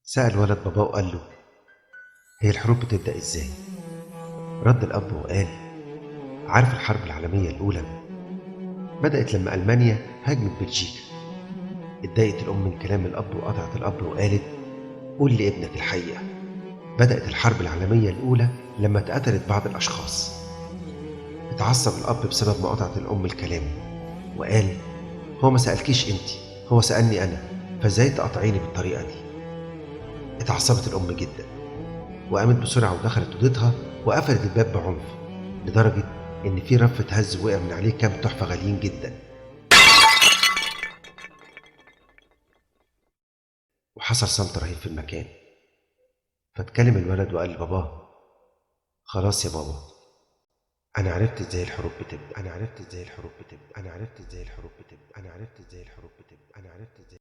سأل ولد باباه وقال له: هي الحروب بتبدأ إزاي؟ رد الأب وقال: عارف الحرب العالمية الأولى بدأت لما ألمانيا هاجمت بلجيكا. اتضايقت الأم من كلام الأب وقطعت الأب وقالت: قول لابنك الحقيقة. بدأت الحرب العالمية الأولى لما اتقتلت بعض الأشخاص. اتعصب الأب بسبب مقاطعة الأم الكلام وقال: هو ما سألكيش انتي، هو سألني أنا، فازاي تقاطعيني بالطريقة دي؟ اتعصبت الأم جدا وقامت بسرعة ودخلت أوضتها وقفلت الباب بعنف، لدرجة إن في رف اتهز وقع من عليه كام تحفة غاليين جدا. وحصل صمت رهيب في المكان، فاتكلم الولد وقال لباباه: خلاص يا بابا، أنا عرفت إزاي الحروب بتبدأ، أنا عرفت إزاي الحروب بتبدأ، أنا عرفت إزاي الحروب بتبدأ، أنا عرفت إزاي الحروب بتبدأ، أنا عرفت إزاي